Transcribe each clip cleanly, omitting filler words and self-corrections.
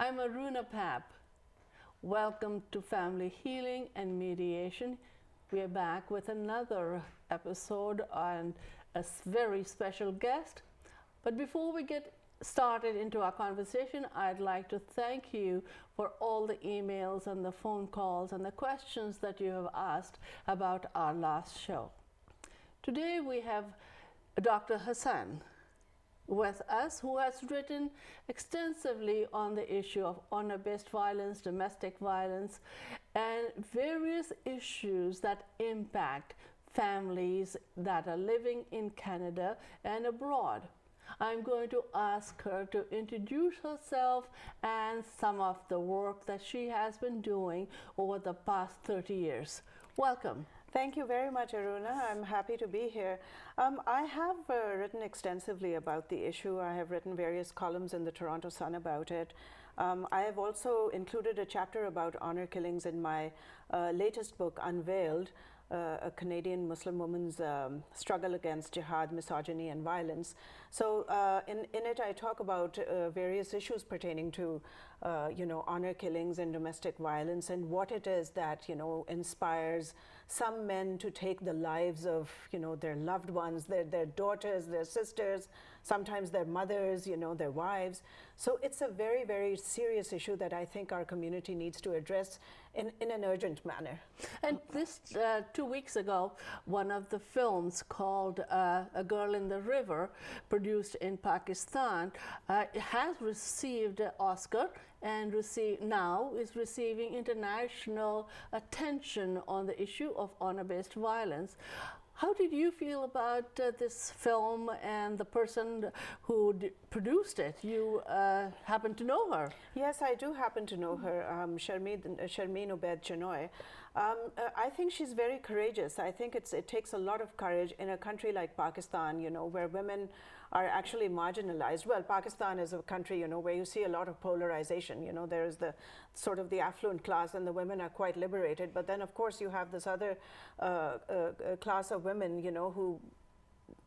I'm Aruna Papp. Welcome to Family Healing and Mediation. We are back with another episode and a very special guest. But before we get started into our conversation, I'd like to thank you for all the emails and the phone calls and the questions that you have asked about our last show. Today we have Dr. Hassan with us, who has written extensively on the issue of honor-based violence, domestic violence, and various issues that impact families that are living in Canada and abroad. I'm going to ask her to introduce herself and some of the work that she has been doing over the past 30 years. Welcome. Thank you very much, Aruna. I'm happy to be here. I have written extensively about the issue. I have written various columns in the Toronto Sun about it. I have also included a chapter about honor killings in my latest book, Unveiled, a Canadian Muslim woman's struggle against jihad, misogyny, and violence. So in it, I talk about various issues pertaining to, honor killings and domestic violence, and what it is that, inspires some men to take the lives of, their loved ones, their daughters, their sisters, sometimes their mothers, their wives. So it's a very, very serious issue that I think our community needs to address in an urgent manner. And this 2 weeks ago, one of the films called A Girl in the River, produced in Pakistan, has received an Oscar and now is receiving international attention on the issue of honor-based violence. How did you feel about this film and the person who produced it? You happen to know her. Yes, I do happen to know her, Sharmeen Obaid Chinoy. I think she's very courageous. I think it takes a lot of courage in a country like Pakistan, where women are actually marginalized. Well, Pakistan is a country, where you see a lot of polarization. There is the sort of the affluent class, and the women are quite liberated. But then, of course, you have this other class of women, who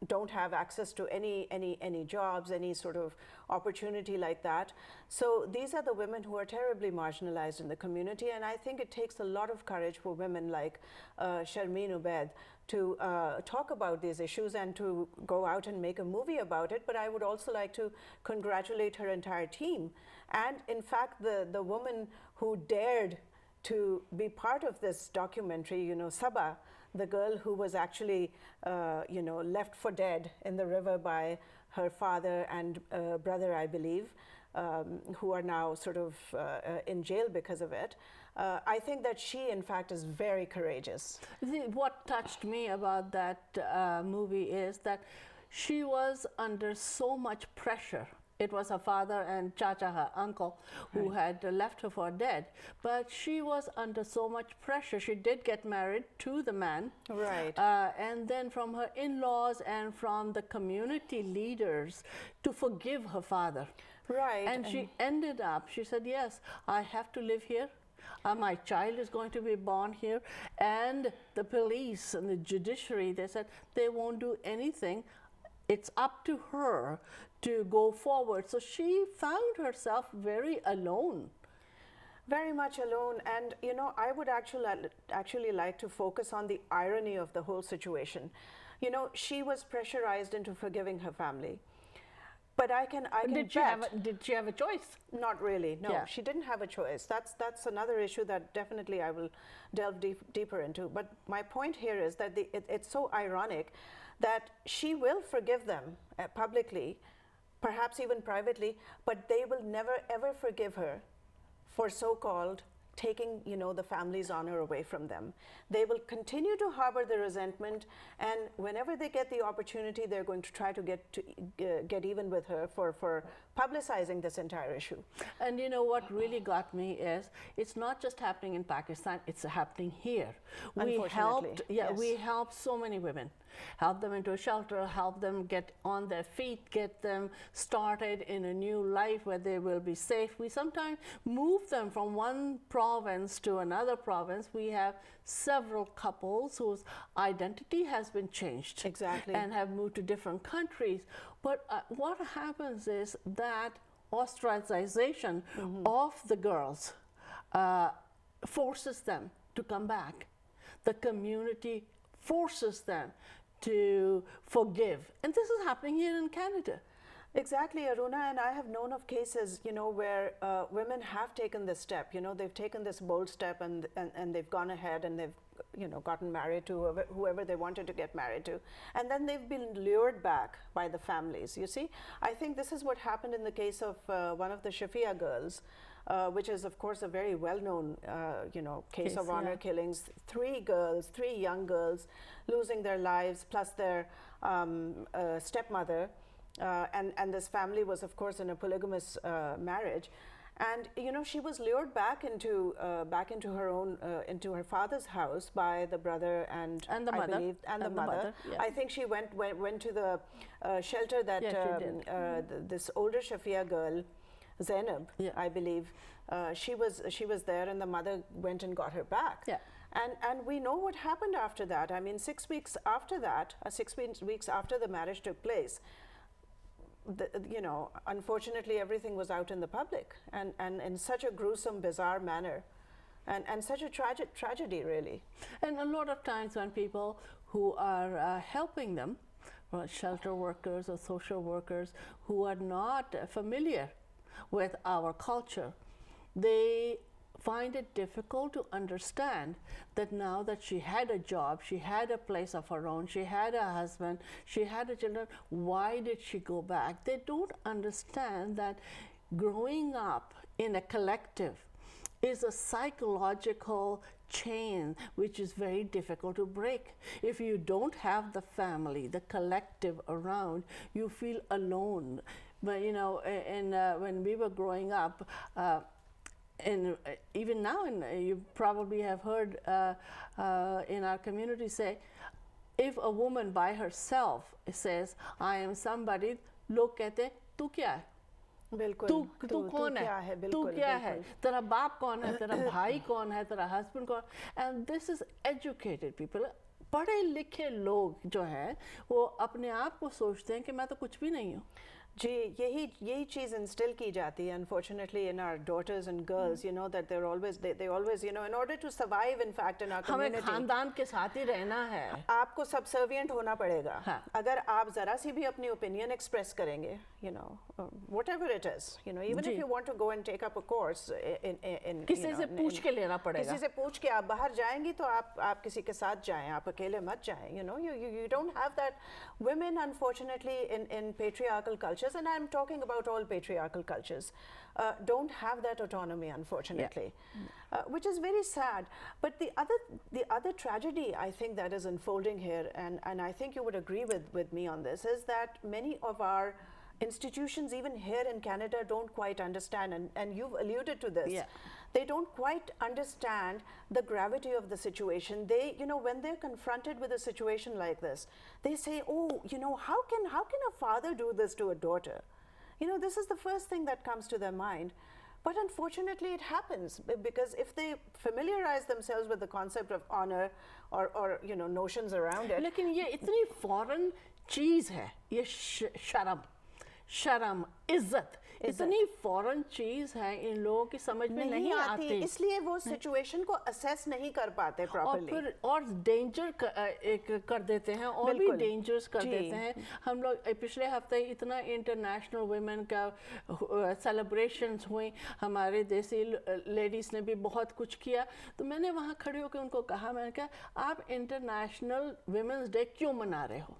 don't have access to any jobs, any sort of opportunity like that. So these are the women who are terribly marginalized in the community, and I think it takes a lot of courage for women like Sharmeen Obaid to talk about these issues and to go out and make a movie about it. But I would also like to congratulate her entire team, and in fact the woman who dared to be part of this documentary, Sabah, the girl who was actually, left for dead in the river by her father and brother, I believe, who are now sort of in jail because of it. I think that she, in fact, is very courageous. What touched me about that movie is that she was under so much pressure. It was her father and Chacha, her uncle, who had left her for dead. But she was under so much pressure. She did get married to the man. Right. And then from her in-laws and from the community leaders to forgive her father. Right. And she ended up, she said, yes, I have to live here. My child is going to be born here. And the police and the judiciary, they said they won't do anything. It's up to her to go forward. So she found herself very alone. Very much alone. And, I would actually like to focus on the irony of the whole situation. She was pressurized into forgiving her family. But did she have a choice? Not really, no. Yeah. She didn't have a choice. That's another issue that definitely I will delve deeper into. But my point here is that it's so ironic that she will forgive them publicly, perhaps even privately, but they will never ever forgive her for so-called taking, the family's honor away from them. They will continue to harbor the resentment, and whenever they get the opportunity, they're going to try to get even with her for publicizing this entire issue. And what really got me is it's not just happening in Pakistan, it's happening here. We helped so many women. Help them into a shelter, help them get on their feet, get them started in a new life where they will be safe. We sometimes move them from one province to another province. We have several couples whose identity has been changed. Exactly. And have moved to different countries. But what happens is that ostracization of the girls forces them to come back. The community forces them to forgive. And this is happening here in Canada. Exactly, Aruna, and I have known of cases, where women have taken this step. They've taken this bold step, and they've gone ahead and they've, gotten married to whoever they wanted to get married to, and then they've been lured back by the families. You see, I think this is what happened in the case of one of the Shafia girls, which is, of course, a very well-known, case of honor killings. 3 young girls losing their lives, plus their stepmother. And this family was, of course, in a polygamous marriage, and she was lured back into her own into her father's house by the brother and the mother. I believe, and the mother. Yeah. I think she went to the shelter that this older Shafia girl, Zainab, I believe, she was there, and the mother went and got her back. Yeah. And we know what happened after that. I mean, 6 weeks after that, 6 weeks after the marriage took place, unfortunately, everything was out in the public, and in such a gruesome, bizarre manner, and such a tragedy, really. And a lot of times when people who are helping them, shelter workers or social workers who are not familiar with our culture, they find it difficult to understand that now that she had a job, she had a place of her own, she had a husband, she had a children, why did she go back? They don't understand that growing up in a collective is a psychological chain which is very difficult to break. If you don't have the family, the collective around, you feel alone. But when we were growing up, and even now, you probably have heard in our community say, if a woman by herself says, I am somebody, लोग कहते हैं, तू क्या है? बिल्कुल, तू कौन है? तू क्या है? तेरा बाप कौन है? तेरा भाई कौन है? तेरा husband कौन? And this is educated people. पढ़े लिखे लोग जो हैं, वो अपने आप को सोचते हैं कि मैं तो कुछ भी नहीं हूँ. जी, यही चीज़ इंस्टिल की जाती है, unfortunately, in our daughters and girls, that they're always, they always, in order to survive, in fact, in our community, हमें खानदान के साथ ही रहना है. आपको subservient होना पड़ेगा. हाँ. अगर आप ज़रा सी भी अपनी opinion express करेंगे, whatever it is, even if you want to go and take up a course in किसी से पूछ के लेना पड़ेगा. किसी से पूछ के आप बाहर जाएंगी तो आप किसी के साथ जाएं, आप अकेले मत जाएं. You don't have that. Women, unfortunately, in patriarchal cultures, and I'm talking about all patriarchal cultures, don't have that autonomy, unfortunately, which is very sad. But the other tragedy, I think, that is unfolding here, and I think you would agree with me on this, is that many of our institutions, even here in Canada, don't quite understand, and you've alluded to this. Yeah. They don't quite understand the gravity of the situation. They, when they're confronted with a situation like this, they say, oh, how can a father do this to a daughter? This is the first thing that comes to their mind. But unfortunately, it happens, because if they familiarize themselves with the concept of honor or notions around it. लेकिन ये इतनी foreign चीज़ है, ये शर्म, इज्जत, इतनी foreign चीज है, इन लोगों की समझ में नहीं आती, इसलिए वो सिचुएशन को असेस नहीं कर पाते प्रॉपर्ली, और डेंजर कर देते हैं, और भी डेंजरस कर देते हैं. हम लोग पिछले हफ्ते इतना इंटरनेशनल वुमेन का सेलिब्रेशंस हुई, हमारे देसी लेडीज ने भी बहुत कुछ किया. तो मैंने वहाँ खड़े होकर उनको कहा, मैंने कहा आप इंटरनेशनल वुमेन्स डे क्यों मना रहे हो?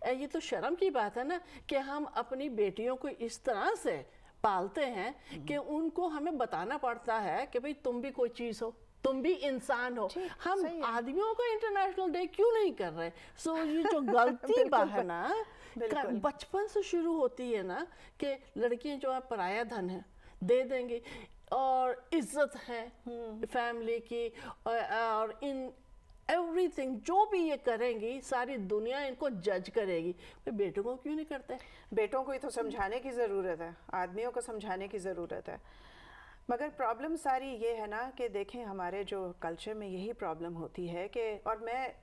ये तो शर्म की बात है ना कि हम अपनी बेटियों को इस तरह से पालते हैं कि उनको हमें बताना पड़ता है कि भाई तुम भी कोई चीज़ हो, तुम भी इंसान हो. हम आदमियों को इंटरनेशनल डे क्यों नहीं कर रहे? सो ये जो गलती है ना, बचपन से शुरू होती है ना, कि लड़कियां जो है पराया धन है, दे देंगे, और इज्जत है फैमिली की, और इन एवरीथिंग जो भी ये करेंगी, सारी दुनिया इनको जज करेगी. भाई बेटों को क्यों नहीं करते? बेटों को ही तो समझाने की ज़रूरत है, आदमियों को समझाने की ज़रूरत है. मगर प्रॉब्लम सारी ये है ना कि देखें हमारे जो कल्चर में यही प्रॉब्लम होती है कि और मैं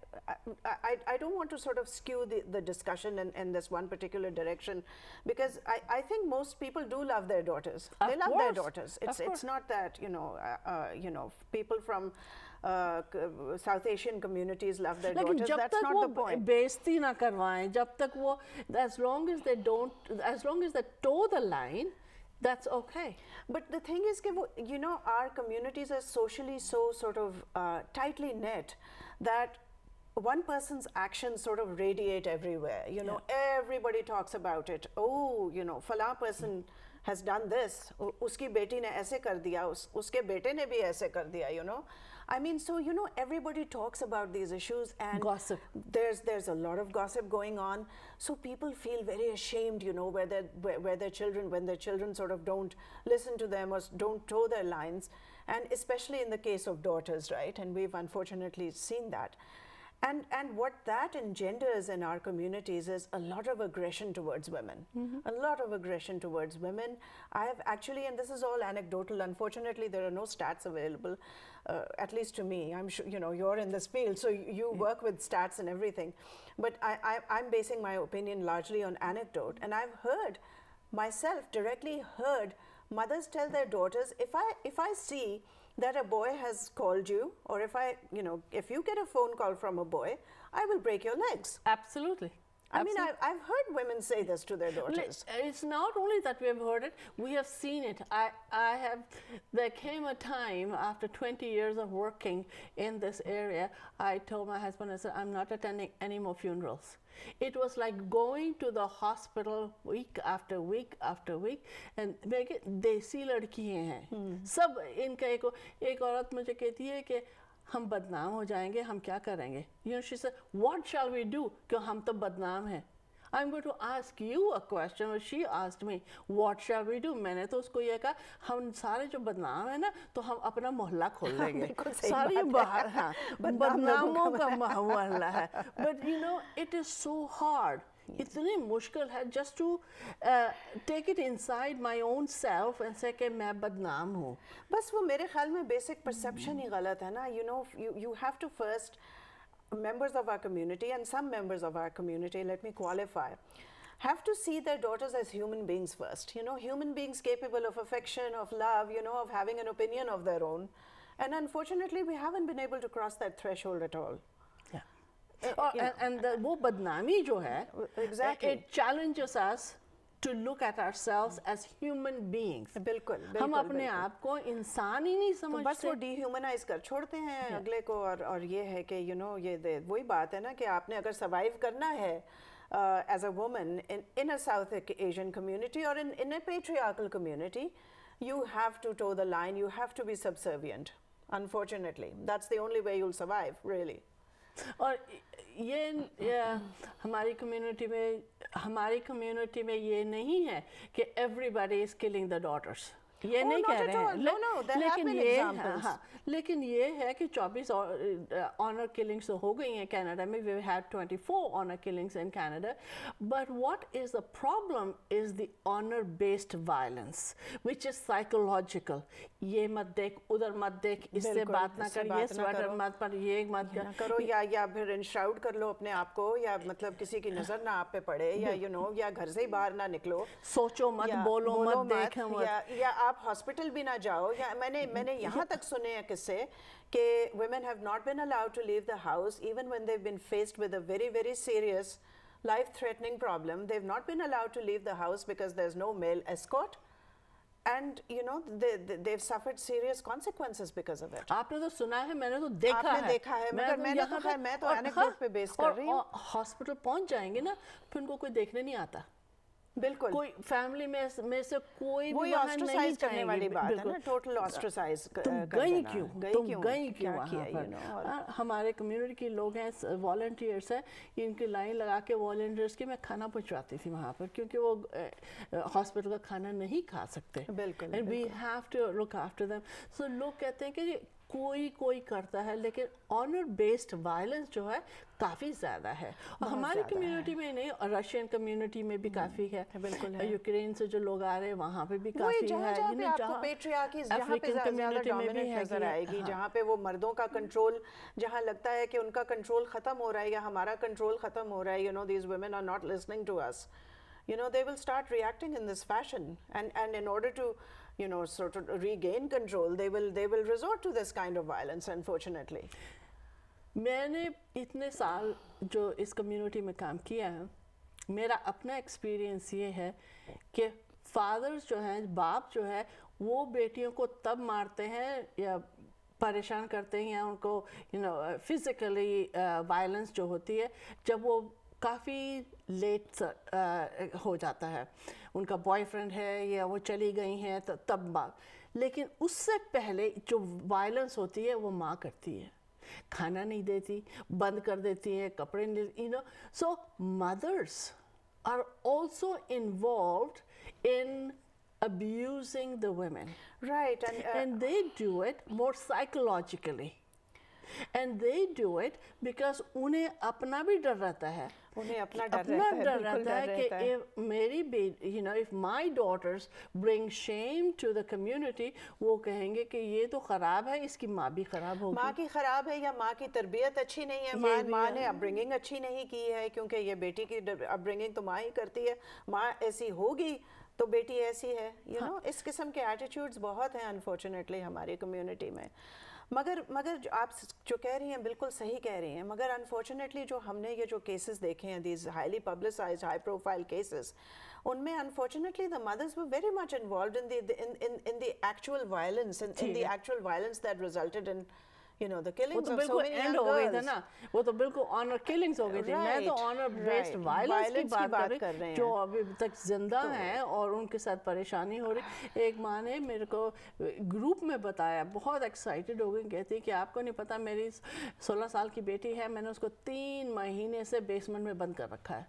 I don't want to sort of skew the discussion in this one particular direction because I think most people do love their daughters. Of They love course, their daughters. of It's not that you know people from South Asian communities love their लेकिन daughters. जब That's तक not वो the point. बेइज्जती ना करवाएं, जब तक वो as long as they don't, as long as they toe the line, that's okay. But the thing is, you know, our communities are socially so sort of tightly knit that one person's actions sort of radiate everywhere. You know, everybody talks about it. Oh, you know, फला person has done this. उसकी बेटी ने ऐसे कर दिया, उसके बेटे ने भी ऐसे कर दिया. You know, I mean, so you know, everybody talks about these issues and Gossip. There's a lot of gossip going on. So people feel very ashamed, you know, when their children sort of don't listen to them or don't toe their lines, and especially in the case of daughters, right? And we've unfortunately seen that. And what that engenders in our communities is a lot of aggression towards women. A lot of aggression towards women. I have actually, and this is all anecdotal, unfortunately there are no stats available, at least to me. I'm sure, you know, you're in this field, so you work with stats and everything. But I'm basing my opinion largely on anecdote. And I've heard, myself directly heard, mothers tell their daughters, if I see that a boy has called you, or if you get a phone call from a boy, I will break your legs. Absolutely. I mean, I've heard women say this to their daughters. It's not only that we have heard it, we have seen it. There came a time after 20 years of working in this area, I told my husband, I said, I'm not attending any more funerals. It was like going to the hospital week after week after week, and देखे देसी लड़कियां हैं सब इनका एक औरत मुझे कहती है कि हम बदनाम हो जाएंगे, हम क्या करेंगे? You know, she said, what shall we do? कि हम तो बदनाम हैं. I'm going to ask you a question. She asked me, what shall we do? मैंने तो उसको ये कहा, हम सारे जो बदनाम है ना, तो हम अपना मोहल्ला खोल लेंगे. सारी बाहर, हाँ, बदनामों का मोहल्ला है. But you know, it is so hard. इतनी मुश्किल है just to take it inside my own self and say कि मैं बदनाम हूँ. बस वो मेरे ख्याल में basic perception ही गलत है ना. You know, you have to first, members of our community and some members of our community, let me qualify, have to see their daughters as human beings first. You know, human beings capable of affection, of love, you know, of having an opinion of their own. And unfortunately, we haven't been able to cross that threshold at all. And वो बदनामी जो है, exactly, it challenges us to look at ourselves as human beings. बिल्कुल, हम अपने आप को इंसान ही नहीं समझते. तो बस वो dehumanize कर छोड़ते हैं अगले को. और ये है कि you know, ये वही बात है ना कि आपने अगर survive करना है as a woman in a South Asian community or in a patriarchal community, you have to toe the line. You have to be subservient. Unfortunately, that's the only way you'll survive, really. और ये हमारी community में ये नहीं है कि everybody is killing the daughters. ये नहीं कह रहे हैं. लेकिन ये है कि 24 honor killings तो हो गई हैं कनाडा में. We had 24 honor killings in Canada. But what is the problem is the honor-based violence, which is psychological. ये मत देख, उधर मत देख, इससे बात ना कर, ये स्वेटर मत पर, ये मत करो, या फिर enshroud कर लो अपने आप को, या मतलब किसी की नजर ना आप पे पड़े, या you know, या घर से ही बाहर ना निकलो, सोचो मत, बोलो मत, देखो मत, या आप हॉस्पिटल भी ना जाओ. या मैंने यहाँ तक सुने हैं किस्से कि women have not been allowed to leave the house even when they've been faced with a very, very serious life-threatening problem. They've not been allowed to leave the house because there's no male escort. And you know, they've suffered serious consequences because of it. आपने तो सुना है, मैंने तो देखा है. आपने देखा है, मगर मैं तो anecdote पे base कर रही हूँ. हॉस्पिटल पहुँच जाएंगे ना, फिर उनको कोई देखने नहीं आता. बिल्कुल, कोई फैमिली में से कोई भी वहाँ नहीं करने वाली बात है ना, टोटल ऑस्ट्रासाइज. तुम गई क्यों वहाँ पर? हमारे कम्युनिटी के लोग हैं, वॉलंटियर्स हैं, इनकी लाइन लगा के वॉलंटियर्स की मैं खाना पहुँचवाती थी वहाँ पर, क्योंकि वो हॉस्पिटल का खाना नहीं खा सकते. बिल्कुल, and we have to look after them. So लोग कहते हैं कि कोई करता है, लेकिन ऑनर बेस्ड वायलेंस जो है काफ़ी ज़्यादा है। और हमारी कम्युनिटी में नहीं, और रशियन कम्युनिटी में भी काफ़ी है, बिल्कुल है। यूक्रेन से जो लोग आ रहे हैं वहाँ पे भी काफ़ी है। जहाँ पे आपको पेट्रियार्की जहाँ पे ज़्यादा डोमिनेंट नजर आएगी, जहाँ पे वो मर्दों का कंट्रोल, जहाँ लगता है कि उनका कंट्रोल ख़त्म हो रहा है या हमारा कंट्रोल ख़त्म हो रहा है, these women are not listening to us. They will start reacting in this fashion, and in order to sort of regain control, they will resort to this kind of violence, unfortunately. मैंने इतने साल जो इस community में काम किया है, मेरा अपना एक्सपीरियंस ये है कि फादर्स जो हैं, बाप जो है, वो बेटियों को तब मारते हैं या परेशान करते हैं या उनको फिज़िकली वायलेंस जो होती है जब वो काफ़ी लेट हो जाता है, उनका बॉयफ्रेंड है या वो चली गई हैं तो तब बात। लेकिन उससे पहले जो वायलेंस होती है वो माँ करती है, खाना नहीं देती, बंद कर देती है, कपड़े नहीं, so mothers are also involved in abusing the women, right? And they do it more psychologically, and they do it because उन्हें अपना भी डर रहता है, उन्हें अपना डर रहता है कि if मेरी if my daughters bring shame to the community, वो कहेंगे कि ये तो खराब है, इसकी माँ भी खराब होगी, माँ की खराब है या माँ की तरबियत अच्छी नहीं है, माँ ने अपब्रिंगिंग अच्छी नहीं की है, क्योंकि ये बेटी की अपब्रिंगिंग तो माँ ही करती है, माँ ऐसी होगी तो बेटी ऐसी है, इस किस्म के एटीट्यूड्स बहुत हैं अनफॉर्चुनेटली हमारी कम्युनिटी में। मगर आप जो कह रही हैं बिल्कुल सही कह रही हैं, मगर अनफॉर्चुनेटली जो हमने ये जो केसेस देखे हैं, these highly publicised high profile cases, उनमें unfortunately the mothers were very much involved in the actual violence, in the actual violence that resulted in the killings of so many young girls. हो गई था ना, वो तो बिल्कुल honour killings हो गई थी। मैं तो ऑनर बेस्ड वायलेंस की बात कर रही हूँ, जो अभी तक जिंदा हैं और उनके साथ परेशानी हो रही। एक माँ ने मेरे को ग्रुप में बताया, बहुत एक्साइटेड हो गई, कहती कि आपको नहीं पता मेरी 16 साल की बेटी है, मैंने उसको 3 महीने से बेसमेंट में बंद कर रखा है।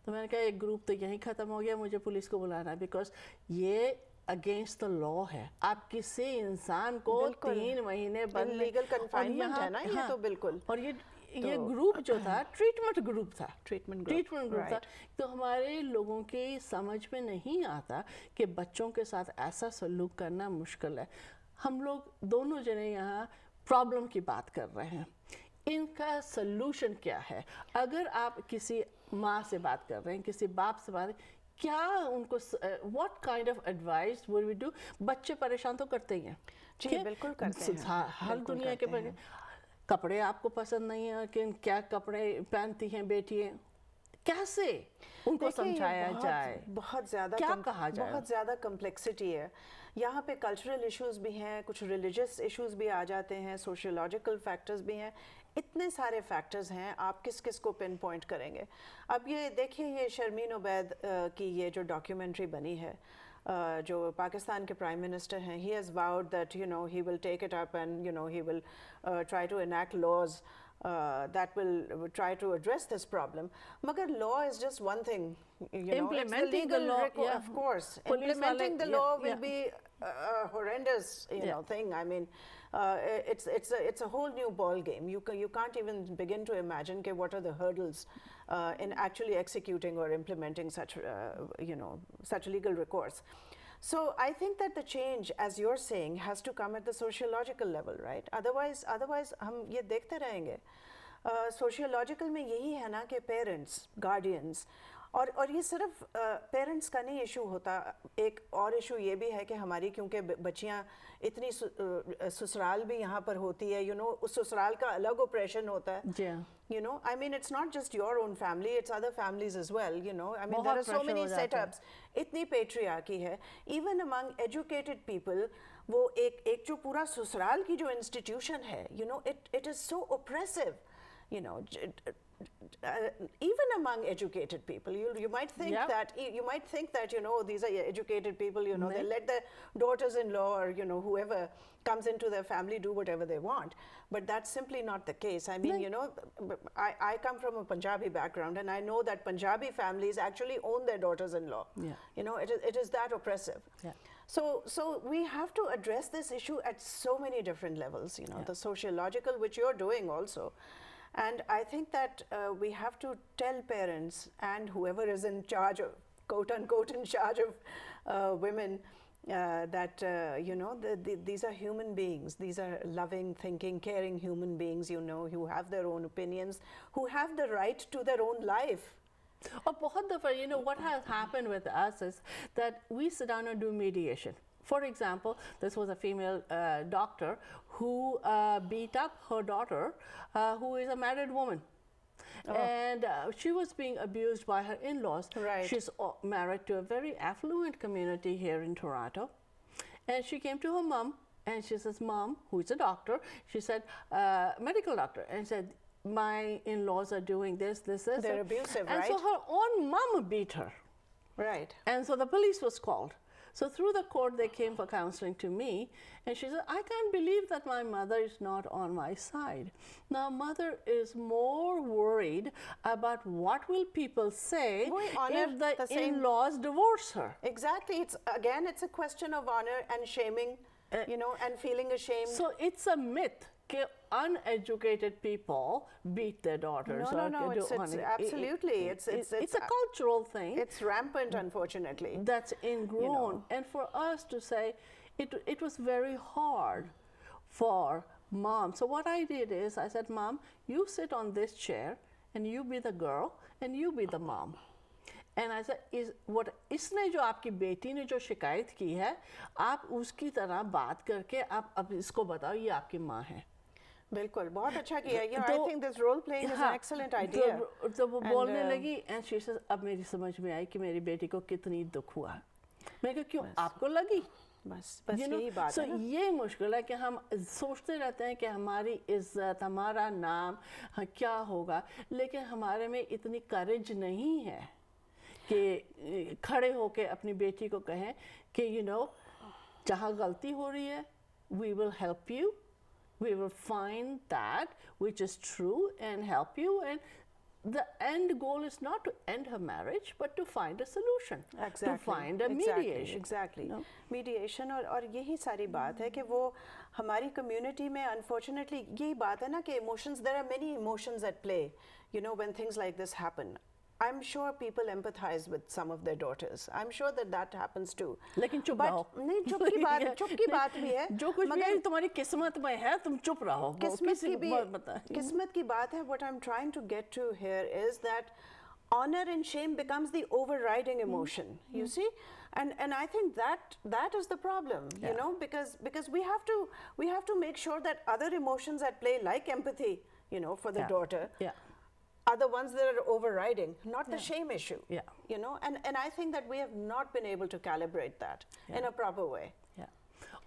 तो मैंने कहा एक ग्रुप तो यहीं ख़त्म हो गया, मुझे पुलिस को बुलाना है, बिकॉज ये अगेंस्ट द लॉ है। आप किसी इंसान को 3 महीने बंद, लीगल कन्फाइनमेंट है ना, ये तो बिल्कुल। और ये ग्रुप जो था ट्रीटमेंट ग्रुप था, ट्रीटमेंट ग्रुप था। तो हमारे लोगों की समझ में नहीं आता कि बच्चों के साथ ऐसा सलूक करना मुश्किल है। हम लोग दोनों जने यहाँ प्रॉब्लम की बात कर रहे हैं, इनका सलूशन क्या है? अगर आप किसी माँ से बात कर रहे हैं, किसी बाप से बात, क्या उनको what kind of advice would we do? बच्चे परेशान तो करते ही हैं, जी बिल्कुल करते हैं, हर दुनिया के कपड़े आपको पसंद नहीं है कि क्या कपड़े पहनती हैं बेटियां, कैसे उनको समझाया जाए? बहुत ज़्यादा क्या कहा जाए? बहुत ज़्यादा कम्प्लेक्सिटी है यहाँ पे। कल्चरल इश्यूज भी हैं, कुछ रिलीजियस इश्यूज भी आ जाते हैं, सोशियोलॉजिकल फैक्टर्स भी हैं, इतने सारे फैक्टर्स हैं, आप किस किस को पिन पॉइंट करेंगे? अब ये देखिए, ये शर्मीन उबैद की ये जो डॉक्यूमेंट्री बनी है, जो पाकिस्तान के प्राइम मिनिस्टर हैं, he has vowed that he will take it up and he will try to enact laws that will try to address this problem. Magar law is just one thing, implementing the law, of course, implementing the law will be a horrendous thing. I mean, it's a whole new ball game. You can't even begin to imagine what are the hurdles in actually executing or implementing such such legal recourse. So I think that the change, as you're saying, has to come at the sociological level, right? Otherwise हम ये देखते रहेंगे। Sociological में यही है ना कि parents, guardians, और ये सिर्फ पेरेंट्स का नहीं इशू होता, एक और इशू ये भी है कि हमारी क्योंकि बच्चियाँ इतनी ससुराल भी यहाँ पर होती है, उस ससुराल का अलग ऑपरेशन होता है, I mean it's not just your own family, it's other families as well, I mean there are so many setups, इतनी patriarchy है, even among educated people, वो एक जो पूरा ससुराल की जो institution है, it is so oppressive, even among educated people, you might think that these are educated people, they let their daughters-in-law or whoever comes into their family do whatever they want, but that's simply not the case. I mean, I come from a Punjabi background, and I know that Punjabi families actually own their daughters-in-law. It is that oppressive. So we have to address this issue at so many different levels, you know, the sociological, which you're doing also. And I think that we have to tell parents and whoever is in charge of, quote unquote, in charge of women, that you know, these are human beings. These are loving, thinking, caring human beings, you know, who have their own opinions, who have the right to their own life. You know, what has happened with us is that we sit down and do mediation. For example, this was a female doctor who beat up her daughter, who is a married woman. And she was being abused by her in-laws. Right. She's married to a very affluent community here in Toronto. And she came to her mom and she says, Mom, who is a doctor, she said, medical doctor, and said, my in-laws are doing this. They're abusive, and right? so her own mom beat her. Right. And so the police was called. So through the court, they came for counseling to me, and she said, I can't believe that my mother is not on my side. Now, mother is more worried about what will people say if the in-laws divorce her. Exactly. It's a question of honor and shaming, you know, and feeling ashamed. So it's a myth that uneducated people beat their daughters. No, it's absolutely. It's a cultural thing. It's rampant, unfortunately. That's ingrown. You know. And for us to say, it was very hard for mom. So what I did is, I said, Mom, you sit on this chair, and you be the girl, and you be the mom. And I said, इसने जो आपकी बेटी ने जो शिकायत की है, आप उसकी तरह बात करके आप अब इसको बताओ, ये आपकी माँ है. बिल्कुल, बहुत अच्छा किया. Yeah, I think this role playing is an excellent idea. तो वो बोलने लगी, and she says, अब मेरी समझ में आई कि मेरी बेटी को कितनी दुख हुआ. मैं कहा, क्यों आपको लगी? बस यही बात है ना? ये मुश्किल है कि हम सोचते रहते हैं कि हमारी इज्जत, हमारा नाम क्या होगा, लेकिन हमारे में इतनी करेज नहीं है कि खड़े होके अपनी बेटी को कहें कि you know, जहाँ गलती हो रही है, we will help you. We will find that which is true and help you. And the end goal is not to end her marriage, but to find a solution. Exactly. To find a mediation. Exactly. You know? Mediation और यही सारी बात है कि वो हमारी community में unfortunately यही बात है ना कि emotions, there are many emotions at play. You know, when things like this happen. I'm sure people empathize with some of their daughters. I'm sure that happens too. लेकिन चुप रहो. नहीं, चुप की बात भी है. जो कुछ भी तुम्हारी किस्मत में है, तुम चुप रहो. किस्मत की बात है. What I'm trying to get to here is that honor and shame becomes the overriding emotion. You see, and I think that is the problem. You know, because we have to make sure that other emotions at play, like empathy, you know, for the daughter. Yeah. Are the ones that are overriding, not the shame issue. Yeah. You know, and I think that we have not been able to calibrate that in a proper way. Yeah.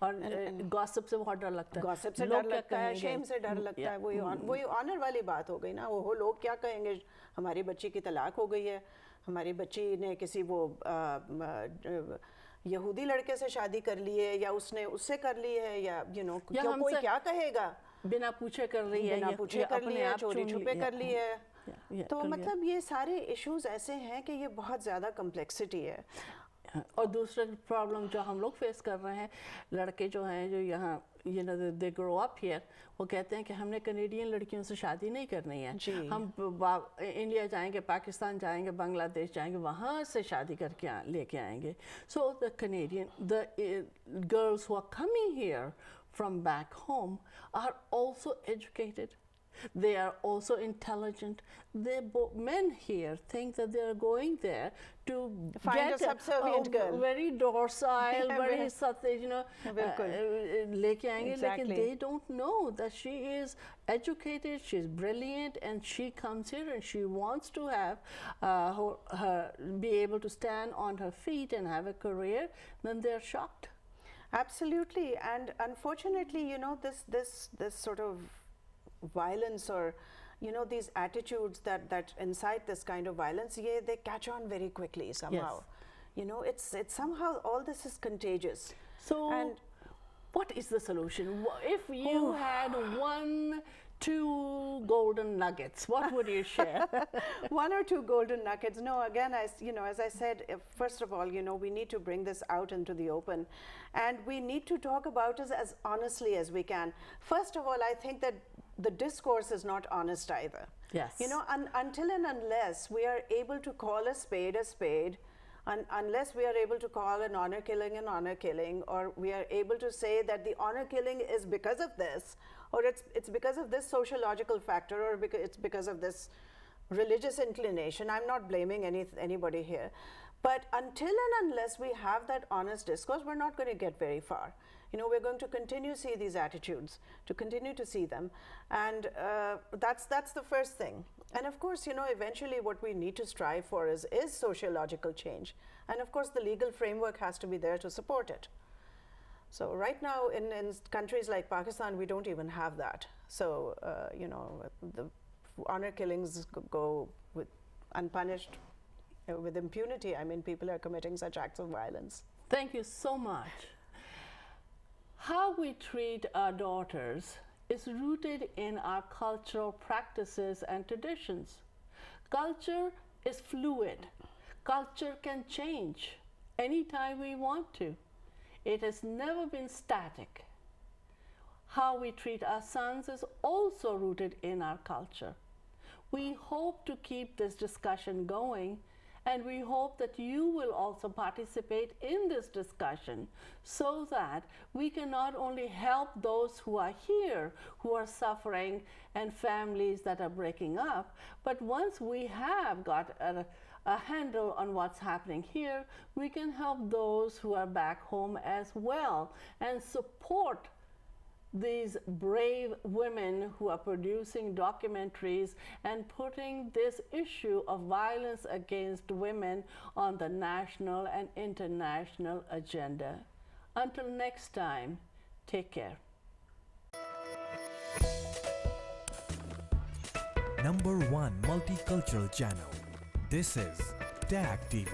और gossip से बहुत डर लगता है. Gossip से डर लगता है, shame से डर लगता है. वही honor वाली बात हो गई ना. वो लोग क्या कहेंगे? हमारी बच्ची की तलाक हो गई है. हमारी बच्ची ने किसी वो यहूदी लड़के से शादी कर ली है, या उसने उससे कर ली है, या you know, कोई क्या कहेगा? बिना पूछे कर रही है, बिना पूछे कर ली है, चोरी छुपे कर ली है. तो मतलब ये सारे इश्यूज ऐसे हैं कि ये बहुत ज़्यादा कम्प्लेक्सिटी है. और दूसरा प्रॉब्लम जो हम लोग फेस कर रहे हैं, लड़के जो हैं जो यहाँ you know they grow up here, वो कहते हैं कि हमने कनेडियन लड़कियों से शादी नहीं करनी है. हम इंडिया जाएंगे, पाकिस्तान जाएंगे, बांग्लादेश जाएंगे, वहाँ से शादी करके लेके आएंगे. So the girls who are coming here from back home are also educated. They are also intelligent. Men here think that they are going there to find a subservient girl, very docile, very you know, लेके आएंगे. लेकिन they don't know that she is educated, she is brilliant, and she comes here and she wants to have her be able to stand on her feet and have a career. Then they are shocked. Absolutely, and unfortunately, you know, this sort of violence, or you know, these attitudes that incite this kind of violence, they catch on very quickly somehow. Yes. You know, it's somehow all this is contagious. So, and what is the solution? If you had one 2 golden nuggets, what would you share? One or two golden nuggets. No, again, as I said, first of all, we need to bring this out into the open, and we need to talk about it as honestly as we can. First of all, I think that the discourse is not honest either. Yes. Until and unless we are able to call a spade, unless we are able to call an honor killing, or we are able to say that the honor killing is because of this, or it's because of this sociological factor, or it's because of this religious inclination. I'm not blaming anybody here. But until and unless we have that honest discourse, we're not going to get very far. We're going to continue to see these attitudes, to continue to see them. And that's the first thing. And of course, eventually what we need to strive for is sociological change. And of course, the legal framework has to be there to support it. So right now, in countries like Pakistan, we don't even have that. So, the honor killings go with unpunished, with impunity. I mean, people are committing such acts of violence. Thank you so much. How we treat our daughters is rooted in our cultural practices and traditions. Culture is fluid. Culture can change anytime we want to. It has never been static. How we treat our sons is also rooted in our culture. We hope to keep this discussion going, and we hope that you will also participate in this discussion so that we can not only help those who are here, who are suffering, and families that are breaking up, but once we have got a handle on what's happening here, we can help those who are back home as well and support these brave women who are producing documentaries and putting this issue of violence against women on the national and international agenda. Until next time, take care. #1 multicultural channel. This is TAG TV.